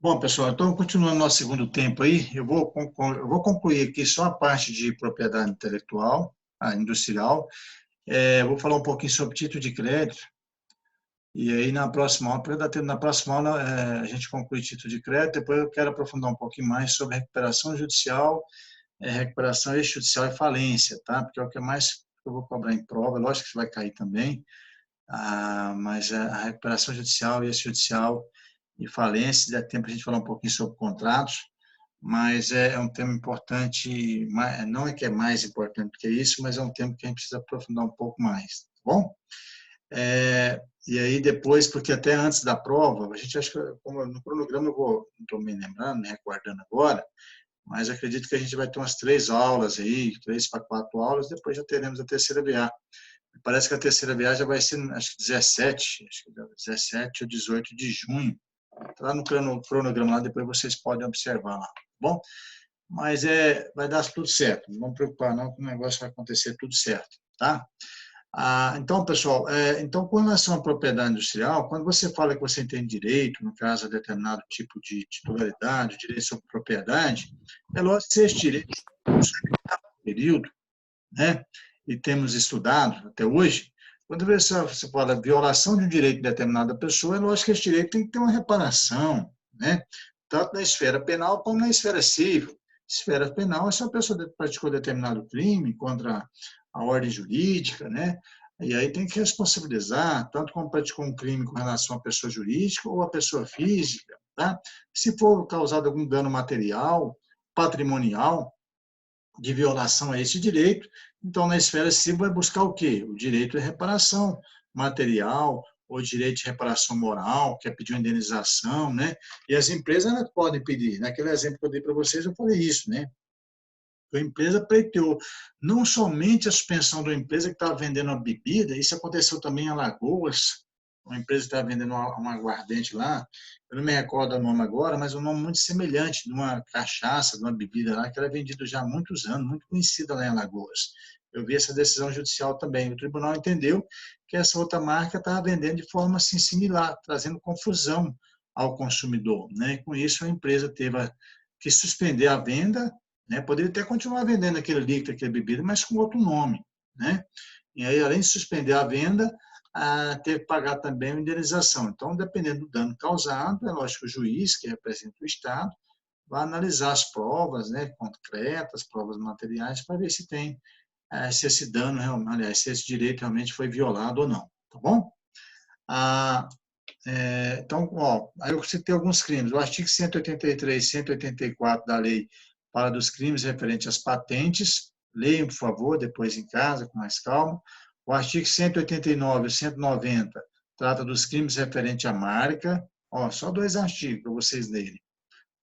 Bom, pessoal, então, continuando nosso segundo tempo aí, eu vou concluir aqui só a parte de propriedade intelectual, a industrial. Vou falar um pouquinho sobre título de crédito, e aí na próxima aula, para dar tempo, na próxima aula a gente conclui título de crédito, depois eu quero aprofundar um pouquinho mais sobre recuperação judicial, recuperação extrajudicial e falência, tá? Porque é o que mais eu vou cobrar em prova, lógico que isso vai cair também, mas a recuperação judicial e extrajudicial e falência, se der tempo a gente falar um pouquinho sobre contratos, mas é um tema importante, não é que é mais importante que isso, mas é um tema que a gente precisa aprofundar um pouco mais, tá bom? E aí depois, porque até antes da prova, a gente acha que, como no cronograma não estou me lembrando, me recordando agora, mas acredito que a gente vai ter umas 3 aulas aí, 3 para 4 aulas, depois já teremos a terceira VA. Parece que a terceira viagem vai ser, acho que 17 ou 18 de junho. Está lá no cronograma, lá, depois vocês podem observar lá, tá bom? Mas vai dar tudo certo, não vamos preocupar não, que o negócio vai acontecer tudo certo, tá? Então, pessoal, então, com relação à propriedade industrial, quando você fala que você tem direito, no caso, a determinado tipo de titularidade, direito sobre propriedade, é lógico que esse direito período, né? E temos estudado até hoje, quando você fala violação de um direito de determinada pessoa, é lógico que esse direito tem que ter uma reparação, né? Tanto na esfera penal como na esfera civil. Esfera penal é se a pessoa praticou determinado crime contra a ordem jurídica, né? E aí tem que responsabilizar, tanto como praticou um crime com relação à pessoa jurídica ou à pessoa física, tá? Se for causado algum dano material, patrimonial, de violação a esse direito. Então, na esfera civil, vai buscar o quê? O direito de reparação material, ou direito de reparação moral, que é pedir uma indenização, né? E as empresas elas podem pedir. Naquele exemplo que eu dei para vocês, eu falei isso, né? A empresa pleiteou não somente a suspensão da empresa que estava vendendo uma bebida, isso aconteceu também em Alagoas, uma empresa que estava vendendo uma aguardente lá, eu não me recordo o nome agora, mas um nome muito semelhante, de uma cachaça, de uma bebida lá, que era vendido já há muitos anos, muito conhecida lá em Alagoas. Eu vi essa decisão judicial também. O tribunal entendeu que essa outra marca estava vendendo de forma assim, similar, trazendo confusão ao consumidor. Né? E com isso, a empresa teve que suspender a venda, né? Poderia até continuar vendendo aquele líquido, aquela bebida, mas com outro nome. Né? E aí, além de suspender a venda, ter que pagar também a indenização. Então, dependendo do dano causado, é lógico que o juiz, que representa o Estado, vai analisar as provas, né, concretas, provas materiais, para ver se tem, se esse dano, aliás, se esse direito realmente foi violado ou não. Tá bom? Então, aí eu citei alguns crimes. O artigo 183 e 184 da lei fala dos crimes referentes às patentes. Leiam, por favor, depois em casa, com mais calma. O artigo 189 e 190 trata dos crimes referentes à marca. Só 2 artigos para vocês lerem.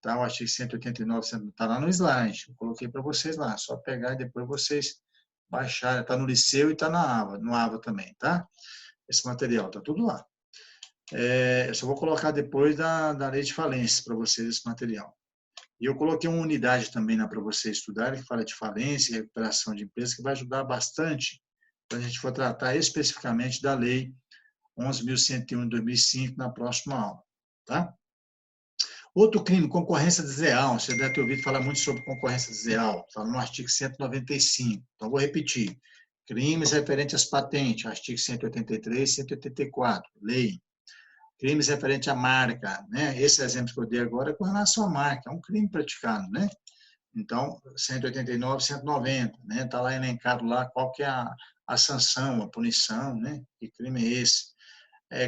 Tá? O artigo 189 está lá no slide. Eu coloquei para vocês lá. Só pegar e depois vocês baixarem. Está no Liceu e está na AVA, no AVA também, tá? Esse material, está tudo lá. Eu só vou colocar depois da lei de falência para vocês esse material. E eu coloquei uma unidade também para vocês estudarem, que fala de falência e recuperação de empresas, que vai ajudar bastante quando a gente for tratar especificamente da lei 11.101 de 2005 na próxima aula. Tá? Outro crime, concorrência desleal. Você deve ter ouvido falar muito sobre concorrência desleal. Está no artigo 195. Então, vou repetir. Crimes referentes às patentes, artigo 183 e 184, lei. Crimes referentes à marca, né? Esse exemplo que eu dei agora é com relação à marca, é um crime praticado, né? Então, 189, 190, né? Está lá elencado lá qual que é a sanção, a punição, né? Que crime é esse?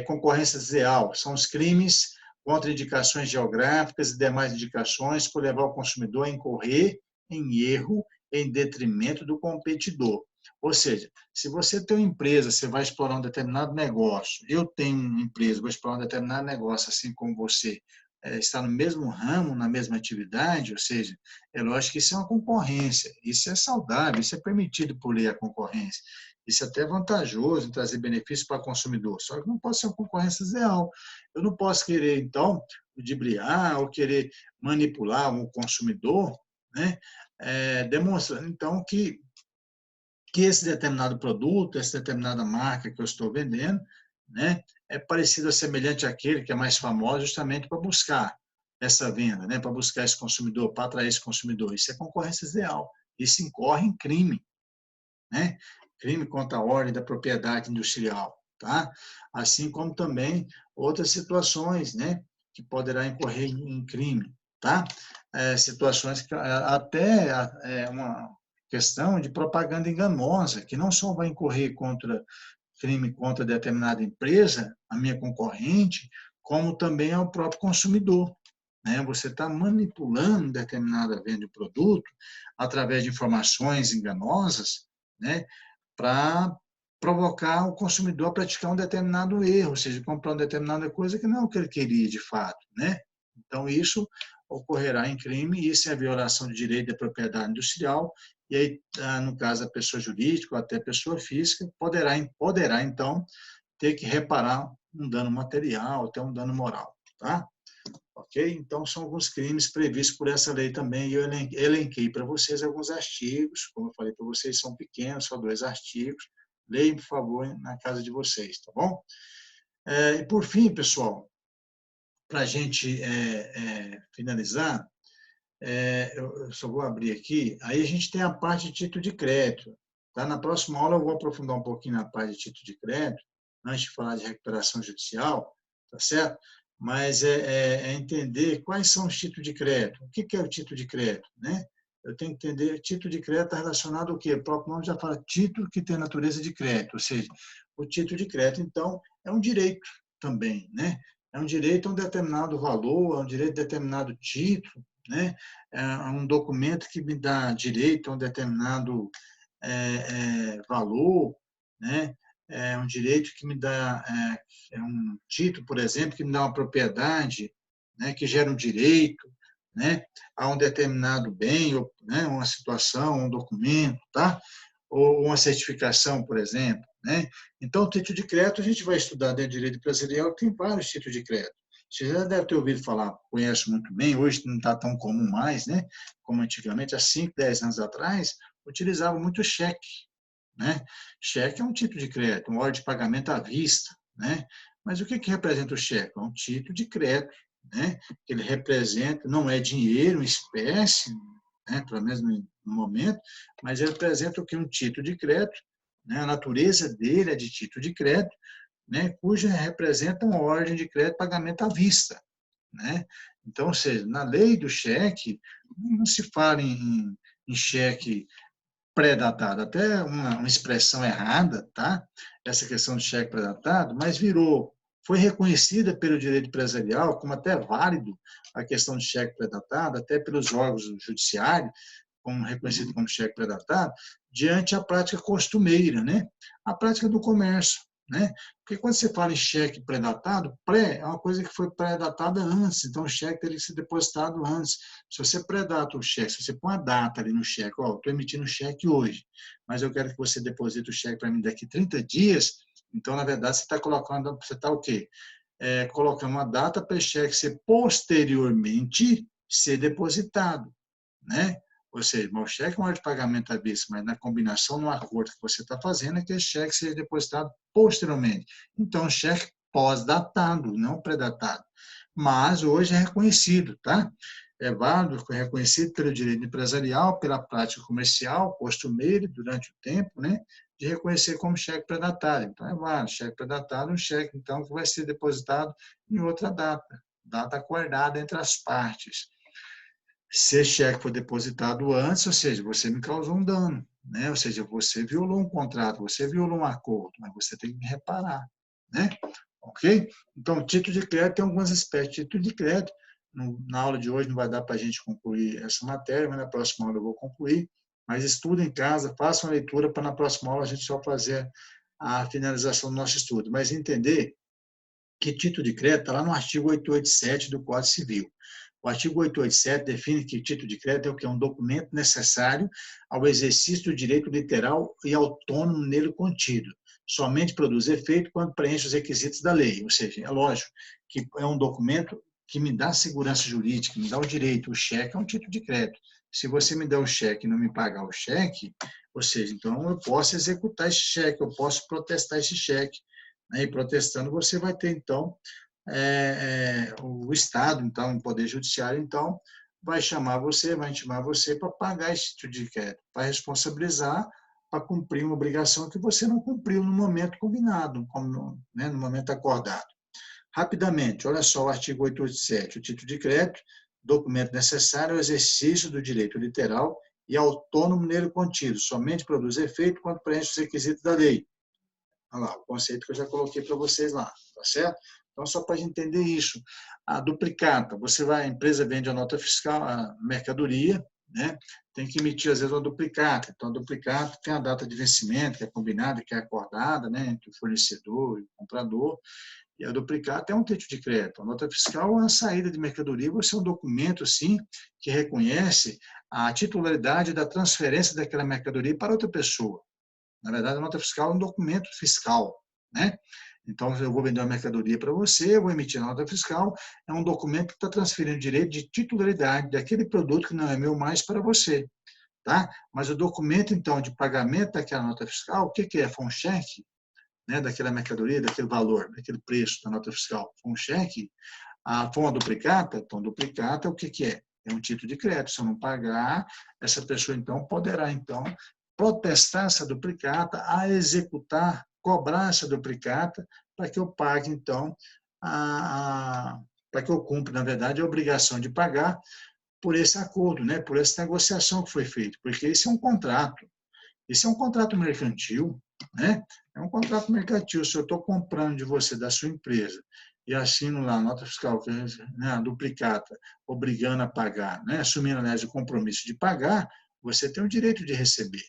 Concorrência desleal, são os crimes contra indicações geográficas e demais indicações por levar o consumidor a incorrer em erro em detrimento do competidor. Ou seja, se você tem uma empresa, você vai explorar um determinado negócio, eu tenho uma empresa, vou explorar um determinado negócio, assim como você está no mesmo ramo, na mesma atividade, ou seja, é lógico que isso é uma concorrência, isso é saudável, isso é permitido por lei a concorrência. Isso é até vantajoso em trazer benefícios para o consumidor, só que não pode ser uma concorrência desleal. Eu não posso querer, então, ludibriar ou querer manipular o consumidor, né? Demonstrando, então, que esse determinado produto, essa determinada marca que eu estou vendendo, né, é parecido ou semelhante àquele que é mais famoso, justamente para buscar essa venda, né, para buscar esse consumidor, para atrair esse consumidor. Isso é concorrência desleal. Isso incorre em crime, né? Crime contra a ordem da propriedade industrial, tá? Assim como também outras situações, né, que poderá incorrer em crime, tá? Situações que até uma questão de propaganda enganosa, que não só vai incorrer contra crime contra determinada empresa, a minha concorrente, como também ao próprio consumidor, né? Você está manipulando determinada venda de produto através de informações enganosas, né, para provocar o consumidor a praticar um determinado erro, ou seja, comprar uma determinada coisa que não é o que ele queria de fato, né? Então, isso ocorrerá em crime, e isso é a violação do direito da propriedade industrial, e aí, no caso, a pessoa jurídica ou até a pessoa física poderá, então, ter que reparar um dano material, até um dano moral, tá? Ok? Então, são alguns crimes previstos por essa lei também, e eu elenquei para vocês alguns artigos, como eu falei para vocês, são pequenos, só 2 artigos, leiam, por favor, na casa de vocês, tá bom? E, por fim, pessoal, para a gente finalizar, eu só vou abrir aqui, aí a gente tem a parte de título de crédito, tá? Na próxima aula eu vou aprofundar um pouquinho na parte de título de crédito, antes de falar de recuperação judicial, tá certo? Mas entender quais são os títulos de crédito. O que é o título de crédito, né? Eu tenho que entender, título de crédito está relacionado ao quê? O próprio nome já fala título que tem natureza de crédito, ou seja, o título de crédito, então, é um direito também, né? É um direito a um determinado valor, é um direito a determinado título, né? É um documento que me dá direito a um determinado valor, né? É um direito que me dá, um título, por exemplo, que me dá uma propriedade, né? Que gera um direito, né? A um determinado bem, ou, né? Uma situação, um documento, tá? Ou uma certificação, por exemplo, né? Então, o título de crédito a gente vai estudar dentro do direito empresarial, tem vários títulos de crédito. Você já deve ter ouvido falar, conhece muito bem, hoje não está tão comum mais, né? Como antigamente, há 5, 10 anos atrás, utilizava muito cheque, né? Cheque é um título de crédito, uma ordem de pagamento à vista, né? Mas o que representa o cheque? É um título de crédito, né? Ele representa, não é dinheiro em espécie, né? Pelo menos no momento, mas ele representa o que? Um título de crédito, né? A natureza dele é de título de crédito, né? Cuja representa uma ordem de crédito pagamento à vista, né? Então, ou seja, na lei do cheque, não se fala em cheque pré-datado, até uma expressão errada, tá? Essa questão de cheque pré-datado, mas foi reconhecida pelo direito empresarial como até válido a questão de cheque pré-datado, até pelos órgãos judiciários, como reconhecido como cheque pré-datado, diante a prática costumeira, né? A prática do comércio, né? Porque quando você fala em cheque pré-datado, pré é uma coisa que foi pré-datada antes, então o cheque teria que ser depositado antes. Se você pré-data o cheque, se você põe a data ali no cheque, ó, estou emitindo o cheque hoje, mas eu quero que você deposite o cheque para mim daqui 30 dias, então, na verdade, você está colocando, você está o quê? Colocando uma data para o cheque ser posteriormente ser depositado, né? Ou seja, o cheque é uma ordem de pagamento à vista, mas na combinação, no acordo que você está fazendo, é que esse cheque seja depositado posteriormente. Então, o cheque pós-datado, não pré-datado. Mas hoje é reconhecido, tá? É válido, é reconhecido pelo direito empresarial, pela prática comercial, costumeira, durante o tempo, né? De reconhecer como cheque pré-datado. Então, é válido. Cheque pré-datado é um cheque, então, que vai ser depositado em outra data acordada entre as partes. Se esse cheque for depositado antes, ou seja, você me causou um dano, né? Ou seja, você violou um contrato, você violou um acordo, mas você tem que me reparar, né? Ok? Então, título de crédito tem algumas espécies de título de crédito. Na aula de hoje não vai dar para a gente concluir essa matéria, mas na próxima aula eu vou concluir. Mas estuda em casa, faça uma leitura para na próxima aula a gente só fazer a finalização do nosso estudo. Mas entender que título de crédito está lá no artigo 887 do Código Civil. O artigo 887 define que título de crédito é o que é um documento necessário ao exercício do direito literal e autônomo nele contido. Somente produz efeito quando preenche os requisitos da lei. Ou seja, é lógico que é um documento que me dá segurança jurídica, me dá o direito. O cheque é um título de crédito. Se você me der o cheque e não me pagar o cheque, ou seja, então eu posso executar esse cheque, eu posso protestar esse cheque, né? E protestando, você vai ter, então, o Estado, então, o Poder Judiciário, então, vai chamar você, vai intimar você para pagar esse título de crédito, para responsabilizar, para cumprir uma obrigação que você não cumpriu no momento combinado, no momento acordado. Rapidamente, olha só o artigo 887, o título de crédito, documento necessário ao exercício do direito literal e autônomo nele contido, somente produz efeito quando preenche os requisitos da lei. Olha lá, o conceito que eu já coloquei para vocês lá, tá certo? Então, só para entender isso, a duplicata, a empresa vende a nota fiscal, a mercadoria, né? Tem que emitir, às vezes, uma duplicata. Então, a duplicata tem a data de vencimento, que é combinada, que é acordada, né, entre o fornecedor e o comprador, e a duplicata é um título de crédito. A nota fiscal é uma saída de mercadoria, você é um documento, sim, que reconhece a titularidade da transferência daquela mercadoria para outra pessoa. Na verdade, a nota fiscal é um documento fiscal, né? Então, eu vou vender uma mercadoria para você, eu vou emitir a nota fiscal, é um documento que está transferindo direito de titularidade daquele produto que não é meu mais para você, tá? Mas o documento, então, de pagamento daquela nota fiscal, o que é? Foi um cheque, né, daquela mercadoria, daquele valor, daquele preço da nota fiscal. Foi um cheque, foi uma duplicata, então, duplicata, o que é? É um título de crédito. Se eu não pagar, essa pessoa, então, poderá, então, protestar essa duplicata, a executar, cobrar essa duplicata, para que eu pague, então, para que eu cumpra, na verdade, a obrigação de pagar por esse acordo, né, por essa negociação que foi feita, porque esse é um contrato. Esse é um contrato mercantil, né? É um contrato mercantil. Se eu estou comprando de você, da sua empresa, e assino lá a nota fiscal, né, a duplicata, obrigando a pagar, né, assumindo, aliás, o compromisso de pagar, você tem o direito de receber,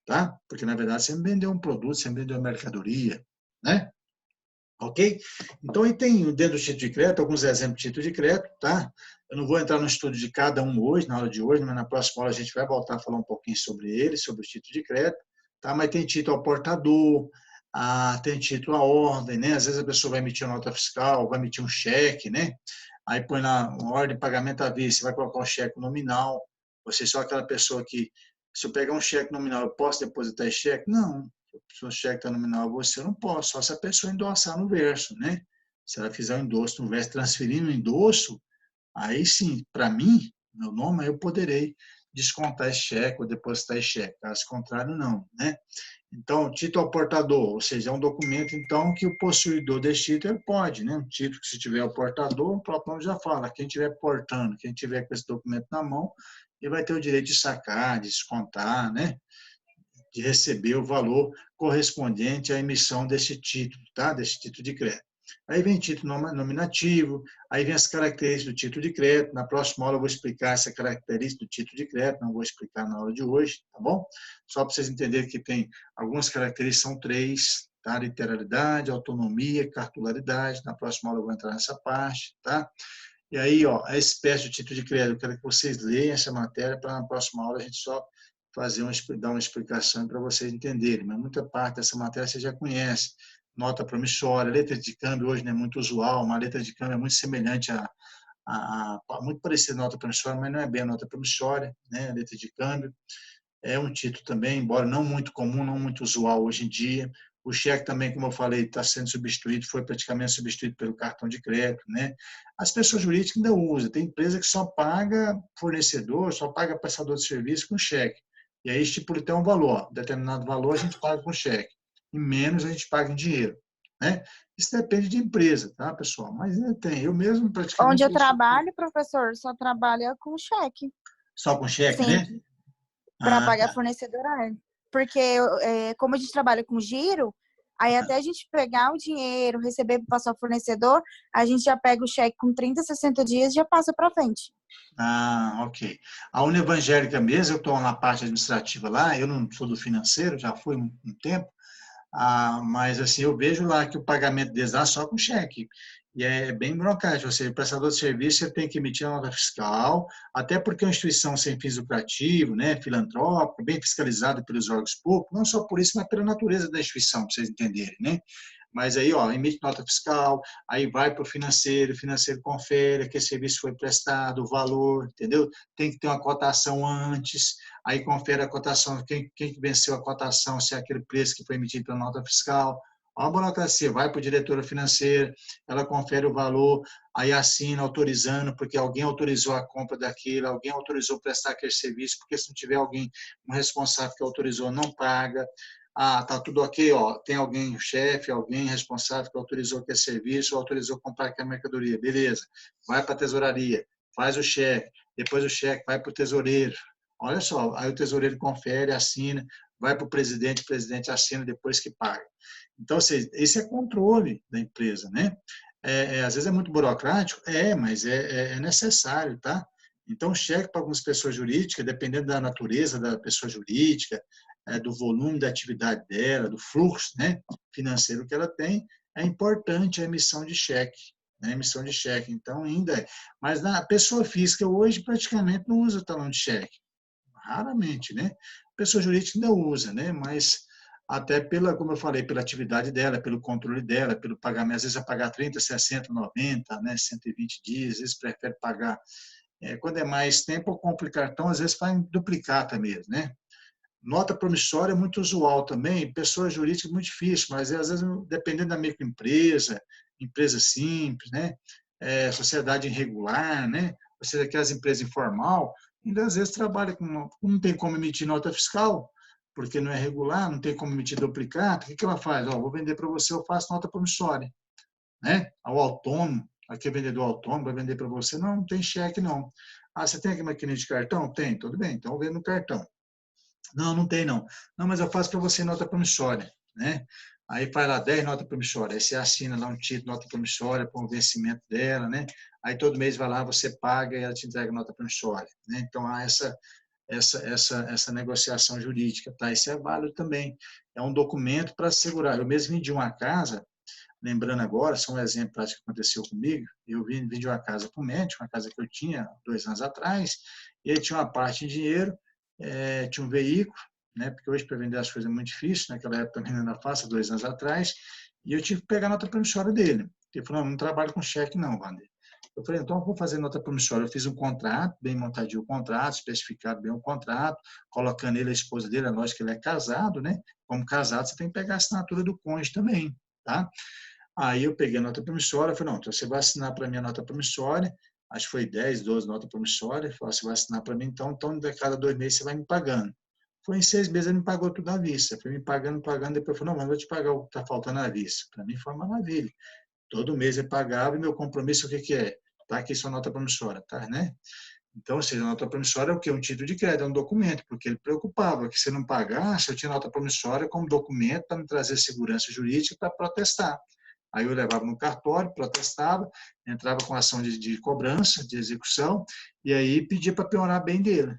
tá? Porque, na verdade, você me vendeu um produto, você me vendeu uma mercadoria, né? Ok? Então, aí tem, dentro do título de crédito, alguns exemplos de título de crédito, tá? Eu não vou entrar no estudo de cada um hoje, na aula de hoje, mas na próxima aula a gente vai voltar a falar um pouquinho sobre ele, sobre o título de crédito, tá? Mas tem título ao portador, tem título à ordem, né? Às vezes a pessoa vai emitir uma nota fiscal, vai emitir um cheque, né? Aí põe lá uma ordem de pagamento à vista, vai colocar um cheque nominal. Você é só aquela pessoa que, se eu pegar um cheque nominal, eu posso depositar esse cheque? Não. Se o cheque está nominal a você, eu não posso, só se a pessoa endossar no verso, né? Se ela fizer o endosso no verso, transferindo o endosso, aí sim, para mim, meu nome, eu poderei descontar esse cheque ou depositar esse cheque. Caso contrário, não, né? Então, título ao portador, ou seja, é um documento, então, que o possuidor desse título pode, né? Um título que, se tiver o portador, o próprio nome já fala, quem estiver portando, quem tiver com esse documento na mão, ele vai ter o direito de sacar, de descontar, né? De receber o valor correspondente à emissão desse título, tá? Desse título de crédito. Aí vem título nominativo, aí vem as características do título de crédito. Na próxima aula eu vou explicar essa característica do título de crédito, não vou explicar na aula de hoje, tá bom? Só para vocês entenderem que tem algumas características, são três, tá? Literalidade, autonomia, cartularidade. Na próxima aula eu vou entrar nessa parte, tá? E aí, ó, a espécie de título de crédito, eu quero que vocês leiam essa matéria para na próxima aula a gente só dar uma explicação para vocês entenderem. Mas muita parte dessa matéria você já conhece. Nota promissória, letra de câmbio hoje não é muito usual, uma letra de câmbio é muito semelhante muito parecida à nota promissória, mas não é bem a nota promissória, né? A letra de câmbio. É um título também, embora não muito comum, não muito usual hoje em dia. O cheque também, como eu falei, está sendo substituído, foi praticamente substituído pelo cartão de crédito, né? As pessoas jurídicas ainda usam. Tem empresa que só paga fornecedor, só paga prestador de serviço com cheque. E aí estipula até um valor. Determinado valor a gente paga com cheque. E menos a gente paga em dinheiro, né? Isso depende de empresa, tá, pessoal? Mas tem. Eu mesmo Onde praticamente eu trabalho, professor, só trabalha com cheque. só com cheque, Sim, né? para Ah, pagar tá. fornecedora. Porque como a gente trabalha com giro, aí até a gente pegar o dinheiro, receber para passar o fornecedor, a gente já pega o cheque com 30, 60 dias e já passa para frente. Ah, ok. A Univangélica mesmo, eu estou na parte administrativa lá, eu não sou do financeiro, já fui um tempo, mas assim, eu vejo lá que o pagamento deles lá é só com cheque. E é bem burocrático, ou seja, o prestador de serviço ele tem que emitir a nota fiscal, até porque é uma instituição sem fins lucrativos, né, filantrópica, bem fiscalizada pelos órgãos públicos, não só por isso, mas pela natureza da instituição, para vocês entenderem, né? Mas aí, ó, emite nota fiscal, aí vai para o financeiro confere que esse serviço foi prestado, o valor, entendeu? Tem que ter uma cotação antes, aí confere a cotação, quem venceu a cotação, se é aquele preço que foi emitido pela nota fiscal, A burocracia vai para o diretor financeiro, ela confere o valor, aí assina autorizando, porque alguém autorizou a compra daquilo, alguém autorizou prestar aquele serviço, porque se não tiver alguém, um responsável que autorizou, não paga. Ah, tá tudo ok, ó, tem alguém, o chefe, alguém responsável que autorizou aquele serviço, autorizou comprar aquela mercadoria, beleza. Vai para a tesouraria, faz o cheque, depois o cheque vai para o tesoureiro. Olha só, aí o tesoureiro confere, assina, vai para o presidente assina depois que paga. Então, esse é controle da empresa, né? Às vezes é muito burocrático, mas é necessário, tá? Então, o cheque para algumas pessoas jurídicas, dependendo da natureza da pessoa jurídica, do volume da atividade dela, do fluxo, né, financeiro que ela tem, é importante a emissão de cheque, né? Emissão de cheque. Então, ainda é. Mas na pessoa física hoje praticamente não usa talão de cheque. Raramente, né? A pessoa jurídica ainda usa, né? Mas até pela, como eu falei, pela atividade dela, pelo controle dela, pelo pagamento, às vezes vai pagar 30, 60, 90, né? 120 dias, às vezes prefere pagar. Quando é mais tempo, compra cartão, às vezes faz duplicata mesmo, né? Nota promissória é muito usual também, pessoa jurídica é muito difícil, mas às vezes dependendo da microempresa, empresa simples, né? Sociedade irregular, né? Ou seja, aquelas empresas informal, ainda às vezes trabalha com, não tem como emitir nota fiscal, porque não é regular, não tem como emitir duplicata, o que ela faz? Vou vender para você, eu faço nota promissória, né? Ao autônomo, aqui é vendedor autônomo, vai vender para você, não tem cheque não. Ah, você tem aqui maquininha de cartão? Tem, tudo bem, então eu vendo no cartão. Não, não tem não. Não, mas eu faço para você nota promissória, né? Aí faz lá 10 notas promissórias, aí você assina lá um título, nota promissória, com o vencimento dela, né? Aí todo mês vai lá, você paga e ela te entrega nota promissória, né? Então há essa negociação jurídica, tá? Isso é válido também. É um documento para assegurar. Eu mesmo vendi uma casa, lembrando agora, só um exemplo prático que aconteceu comigo, eu vendi uma casa para o médico, uma casa que eu tinha 2 anos atrás, e ele tinha uma parte em dinheiro, tinha um veículo, né, porque hoje para vender as coisas é muito difícil, naquela época também não era fácil, 2 anos atrás, e eu tive que pegar a nota promissória dele. Ele falou, não trabalho com cheque não, Wander. Eu falei, então eu vou fazer nota promissória. Eu fiz um contrato, bem montadinho o contrato, especificado bem o contrato, colocando ele, a esposa dele, é lógico que ele é casado, né? Como casado, você tem que pegar a assinatura do cônjuge também, tá? Aí eu peguei a nota promissória, falei, não, então você vai assinar para mim a nota promissória, acho que foi 10, 12 notas promissórias, falei, você vai assinar para mim, então de cada 2 meses você vai me pagando. Foi em 6 meses ele me pagou tudo à vista, foi me pagando, depois falou, não, mas eu vou te pagar o que está faltando à vista. Para mim foi uma maravilha. Todo mês ele pagava e meu compromisso o que que é? Tá aqui sua nota promissória, tá, né? Então, ou seja, a nota promissória é o quê? Um título de crédito, é um documento, porque ele preocupava que se não pagasse, eu tinha nota promissória como documento para me trazer segurança jurídica para protestar. Aí eu levava no cartório, protestava, entrava com ação de cobrança, de execução, e aí pedia para piorar bem dele,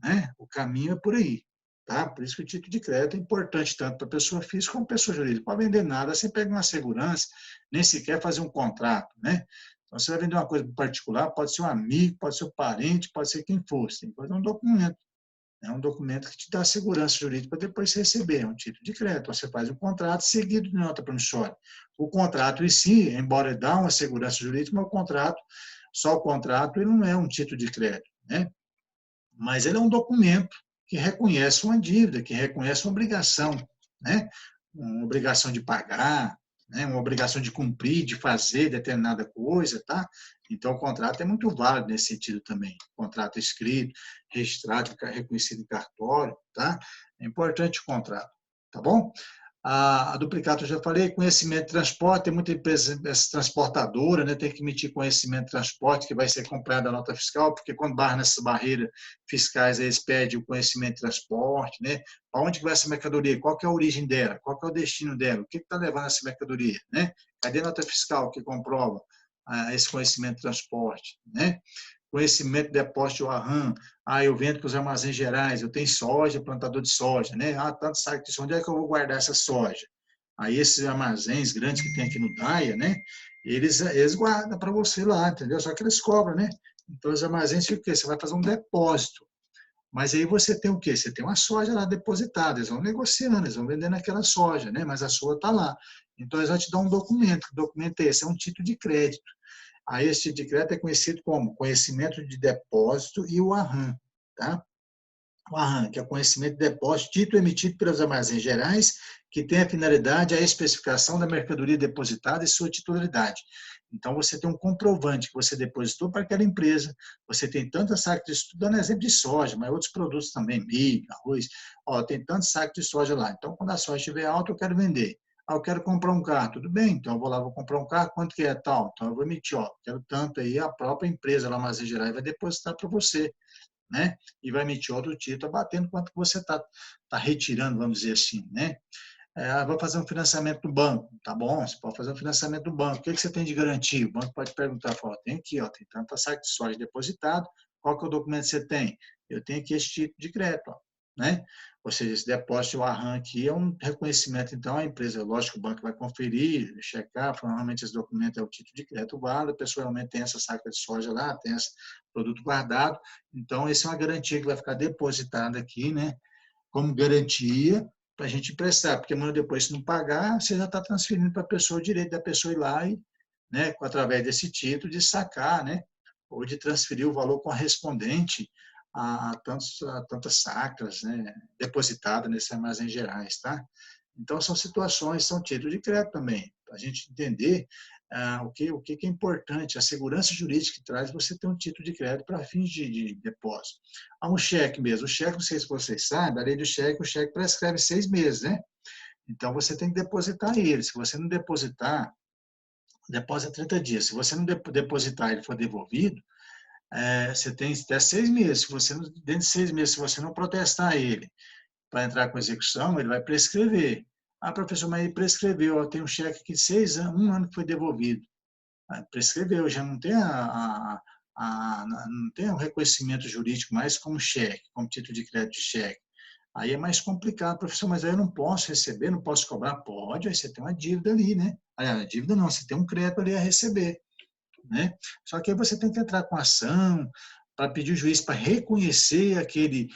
né? O caminho é por aí, tá? Por isso que o título de crédito é importante tanto para pessoa física como para pessoa jurídica. Não pode vender nada, você pega uma segurança, nem sequer fazer um contrato, né? Então, você vai vender uma coisa particular, pode ser um amigo, pode ser um parente, pode ser quem for, tem que fazer um documento. É um documento que te dá segurança jurídica para depois você receber, é um título de crédito. Você faz um contrato seguido de nota promissória. O contrato em si, embora ele dê uma segurança jurídica, mas o contrato, só o contrato, ele não é um título de crédito, né? Mas ele é um documento que reconhece uma dívida, que reconhece uma obrigação, né? Uma obrigação de pagar, né? Uma obrigação de cumprir, de fazer determinada coisa, tá? Então, o contrato é muito válido nesse sentido também. O contrato escrito, registrado, reconhecido em cartório, tá? É importante o contrato, tá bom? A duplicata, eu já falei, conhecimento de transporte, tem muita empresa transportadora, né, tem que emitir conhecimento de transporte, que vai ser comprada a nota fiscal, porque quando barra nessas barreiras fiscais, eles pedem o conhecimento de transporte, né, para onde vai essa mercadoria, qual que é a origem dela, qual que é o destino dela, o que está levando essa mercadoria, né, cadê a nota fiscal que comprova esse conhecimento de transporte, né, conhecimento de depósito de arram, eu vendo para os armazéns gerais, eu tenho soja, plantador de soja, né? Tanto saco de soja, onde é que eu vou guardar essa soja? Aí esses armazéns grandes que tem aqui no DAIA, né? Eles guardam para você lá, entendeu? Só que eles cobram, né? Então os armazéns, o quê? Você vai fazer um depósito. Mas aí você tem o quê? Você tem uma soja lá depositada, eles vão negociando, eles vão vendendo aquela soja, né? Mas a sua está lá. Então eles vão te dar um documento. Que documento é esse? É um título de crédito. Aí esse título de crédito é conhecido como conhecimento de depósito e o arram, tá? O ARRAN, que é o conhecimento de depósito, título emitido pelos armazéns gerais, que tem a finalidade a especificação da mercadoria depositada e sua titularidade. Então, você tem um comprovante que você depositou para aquela empresa, você tem tantas sacas, estou dando exemplo de soja, mas outros produtos também, milho, arroz, tem tantos sacos de soja lá. Então, quando a soja estiver alta, eu quero vender. Eu quero comprar um carro, tudo bem, então eu vou lá, vou comprar um carro, quanto que é tal? Então eu vou emitir, quero tanto aí, a própria empresa lá, armazém gerais, vai depositar para você, né? E vai emitir outro título, batendo quanto que você tá retirando, vamos dizer assim, né? Vou fazer um financiamento do banco, tá bom? Você pode fazer um financiamento do banco. O que você tem de garantia? O banco pode perguntar, fala, tem aqui, tem tanta saco de soja depositado, qual que é o documento que você tem? Eu tenho aqui esse título de crédito, né? Ou seja, esse depósito, o ARRAN aqui é um reconhecimento, então, a empresa, lógico que o banco vai conferir, checar, normalmente esse documento é o título de crédito válido, a pessoa realmente tem essa saca de soja lá, tem esse produto guardado, então, essa é uma garantia que vai ficar depositada aqui, né? Como garantia para a gente emprestar, porque amanhã depois, se não pagar, você já está transferindo para a pessoa o direito da pessoa ir lá e, né, através desse título, de sacar, né, ou de transferir o valor correspondente a tantas sacras, né, depositadas nesse armazém gerais, tá? Então, são situações, são títulos de crédito também, para a gente entender o que é importante, a segurança jurídica que traz você ter um título de crédito para fins de depósito. Há um cheque mesmo, o cheque, não sei se vocês sabem, a lei do cheque, o cheque prescreve 6 meses, né? Então, você tem que depositar ele. Se você não depositar, deposita 30 dias. Se você não depositar e ele for devolvido, você tem até 6 meses. Se você, dentro de 6 meses, se você não protestar ele para entrar com execução, ele vai prescrever. Ah, professor, mas ele prescreveu, tem um cheque aqui de 6 anos, 1 ano que foi devolvido. Prescreveu, já não tem não tem o reconhecimento jurídico mais como cheque, como título de crédito de cheque. Aí é mais complicado, professor, mas aí eu não posso receber, não posso cobrar? Pode, aí você tem uma dívida ali, né? A dívida não, você tem um crédito ali a receber, né? Só que aí você tem que entrar com ação para pedir o juiz para reconhecer aquele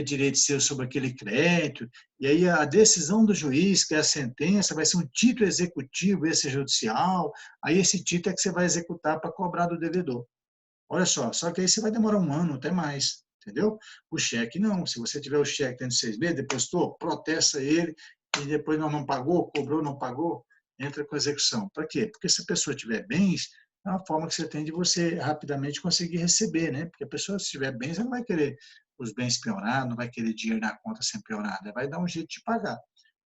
direito seu sobre aquele crédito, e aí a decisão do juiz, que é a sentença, vai ser um título executivo extrajudicial, aí esse título é que você vai executar para cobrar do devedor. Olha só que aí você vai demorar 1 ano, até mais, entendeu? O cheque não, se você tiver o cheque dentro de 6 meses, depositou, protesta ele, e depois não pagou, cobrou, não pagou, entra com execução. Para quê? Porque se a pessoa tiver bens, é uma forma que você tem de você rapidamente conseguir receber, né? Porque a pessoa, se tiver bens, ela não vai querer os bens piorar, não vai querer dinheiro na conta sem piorar, ela vai dar um jeito de pagar.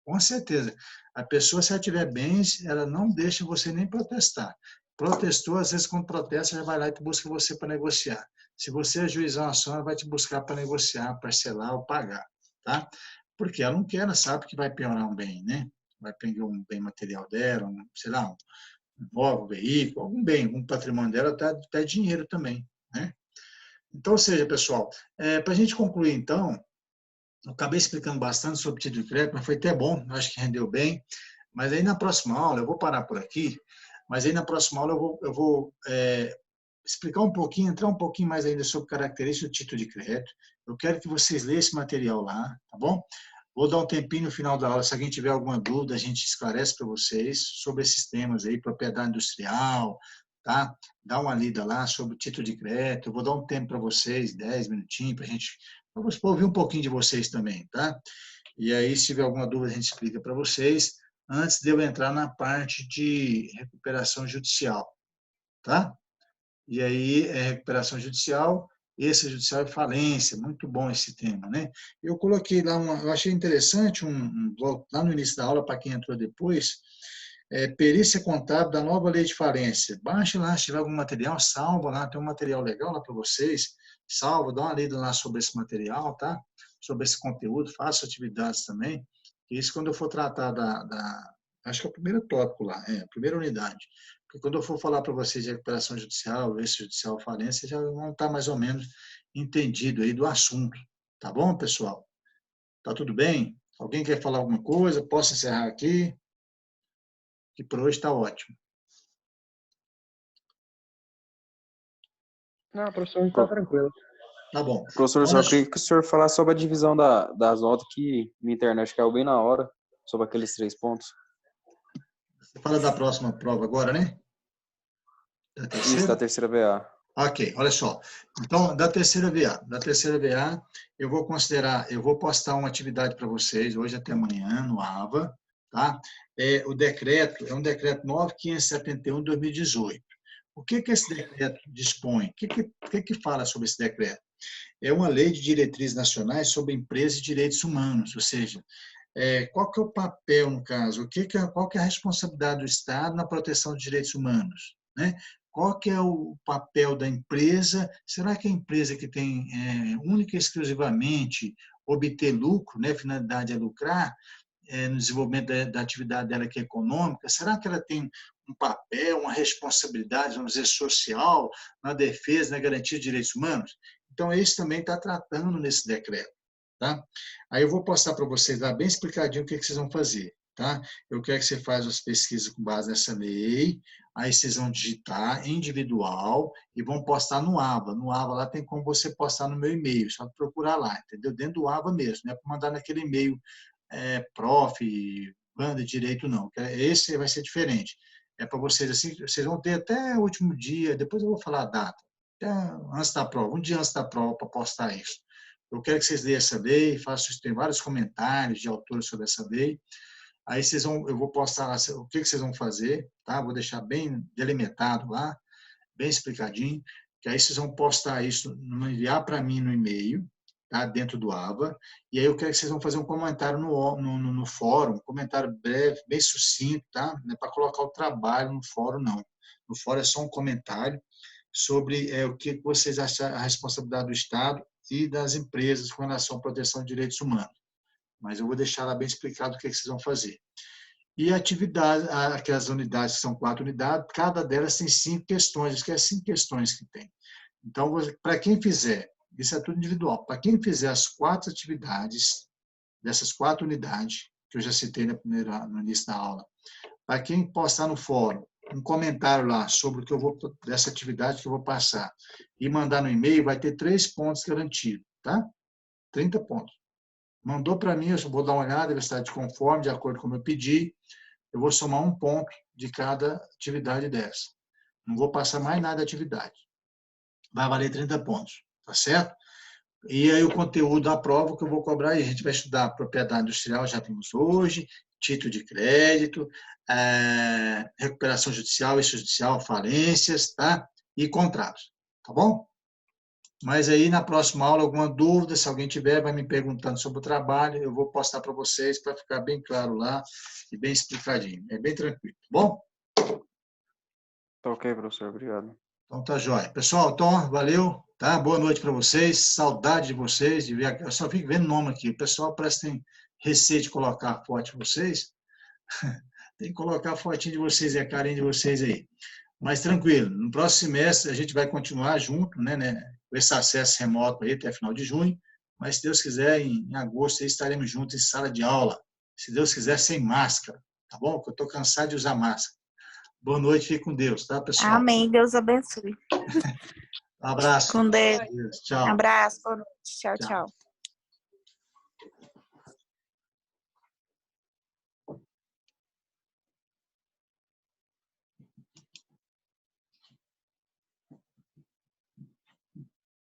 Com certeza. A pessoa, se ela tiver bens, ela não deixa você nem protestar. Protestou, às vezes, quando protesta, já vai lá e busca você para negociar. Se você ajuizar uma ação, ela vai te buscar para negociar, parcelar ou pagar, tá? Porque ela não quer, ela sabe que vai piorar um bem, né? Vai pegar um bem material dela, sei lá, um imóvel, um veículo, algum bem, um patrimônio dela, até dinheiro também, né? Então, ou seja, pessoal, para a gente concluir, então, eu acabei explicando bastante sobre título de crédito, mas foi até bom, eu acho que rendeu bem. Mas aí na próxima aula, eu vou parar por aqui, mas aí na próxima aula eu vou explicar um pouquinho, entrar um pouquinho mais ainda sobre características do título de crédito. Eu quero que vocês leiam esse material lá, tá bom? Vou dar um tempinho no final da aula, se alguém tiver alguma dúvida, a gente esclarece para vocês sobre esses temas aí, propriedade industrial, tá? Dá uma lida lá sobre o título de crédito. Eu vou dar um tempo para vocês, 10 minutinhos, para a gente ouvir um pouquinho de vocês também, tá? E aí, se tiver alguma dúvida, a gente explica para vocês, antes de eu entrar na parte de recuperação judicial, tá? E aí, recuperação judicial, extrajudicial e falência, muito bom esse tema, né? Eu coloquei lá, eu achei interessante um bloco, lá no início da aula, para quem entrou depois, perícia contábil da nova lei de falência. Baixe lá, se tiver algum material, salva lá, tem um material legal lá para vocês, salva, dá uma lida lá sobre esse material, tá? Sobre esse conteúdo, faça atividades também. Isso quando eu for tratar acho que é o primeiro tópico lá, a primeira unidade. Porque quando eu for falar para vocês de recuperação judicial, extrajudicial, falência, já vão estar mais ou menos entendido aí do assunto. Tá bom, pessoal? Tá tudo bem? Alguém quer falar alguma coisa? Posso encerrar aqui? Que por hoje está ótimo. Não, professor, está tranquilo. Tá bom. Professor, só queria que o senhor falasse sobre a divisão das notas, que minha internet caiu bem na hora, sobre aqueles 3 pontos. Você fala da próxima prova agora, né? Da terceira? Isso, da terceira VA. Ok, olha só. Então, da terceira VA, eu vou considerar, eu vou postar uma atividade para vocês hoje até amanhã no AVA, tá? O decreto é um decreto 9571 de 2018. O que esse decreto dispõe? O que fala sobre esse decreto? É uma lei de diretrizes nacionais sobre empresas e direitos humanos, ou seja, qual que é o papel, no caso, qual que é a responsabilidade do Estado na proteção dos direitos humanos, né? Qual que é o papel da empresa? Será que a empresa que tem única e exclusivamente obter lucro, né, finalidade é lucrar, no desenvolvimento da atividade dela que é econômica, será que ela tem um papel, uma responsabilidade, vamos dizer, social na defesa, na garantia de direitos humanos? Então, esse também está tratando nesse decreto. Tá? Aí eu vou postar para vocês lá bem explicadinho o que vocês vão fazer. Tá? Eu quero que você faça as pesquisas com base nessa lei, aí vocês vão digitar individual e vão postar no AVA. No AVA lá tem como você postar no meu e-mail, só procurar lá, entendeu? Dentro do AVA mesmo, não é para mandar naquele e-mail prof, banda de direito, não. Esse vai ser diferente. É para vocês assim, vocês vão ter até o último dia, depois eu vou falar a data, até antes da prova, um dia antes da prova para postar isso. Eu quero que vocês leiam essa lei, tem vários comentários de autores sobre essa lei. Aí eu vou postar lá o que vocês vão fazer, tá? Vou deixar bem delimitado lá, bem explicadinho, que aí vocês vão postar isso, enviar para mim no e-mail, tá? Dentro do AVA, e aí eu quero que vocês vão fazer um comentário no fórum, um comentário breve, bem sucinto, tá? Não é para colocar o trabalho no fórum, não. No fórum é só um comentário sobre o que vocês acham a responsabilidade do Estado e das empresas com relação à proteção de direitos humanos. Mas eu vou deixar lá bem explicado o que vocês vão fazer. E a atividade, aquelas unidades, que são 4 unidades, cada delas tem 5 questões, acho que é 5 questões que tem. Então, para quem fizer, isso é tudo individual, para quem fizer as 4 atividades, dessas 4 unidades, que eu já citei no início da aula, para quem postar no fórum um comentário lá sobre o que eu vou, dessa atividade que eu vou passar, e mandar no e-mail, vai ter 3 pontos garantidos, tá? 30 pontos. Mandou para mim, eu vou dar uma olhada, ver se está de conforme, de acordo com o que eu pedi, eu vou somar 1 ponto de cada atividade dessa. Não vou passar mais nada de atividade. Vai valer 30 pontos, tá certo? E aí o conteúdo da prova que eu vou cobrar, a gente vai estudar propriedade industrial, já vimos hoje, título de crédito, recuperação judicial, extrajudicial, falências, tá? E contratos, tá bom? Mas aí na próxima aula, alguma dúvida, se alguém tiver, vai me perguntando sobre o trabalho, eu vou postar para vocês para ficar bem claro lá e bem explicadinho. É bem tranquilo, tá bom? Tá ok, professor. Obrigado. Então tá jóia. Pessoal, então, valeu, tá? Boa noite para vocês, saudade de vocês, de ver, eu só fico vendo nome aqui. O pessoal parece que tem receio de colocar a foto de vocês. Tem que colocar a fotinha de vocês e a carinha de vocês aí. Mas tranquilo, no próximo semestre a gente vai continuar junto, né, com esse acesso remoto aí até final de junho, mas se Deus quiser, em agosto aí estaremos juntos em sala de aula, se Deus quiser, sem máscara, tá bom? Porque eu estou cansado de usar máscara. Boa noite, fique com Deus, tá, pessoal? Amém. Deus abençoe. Um abraço. Com Deus. Tchau. Abraço. Boa noite. Tchau, Tchau. tchau.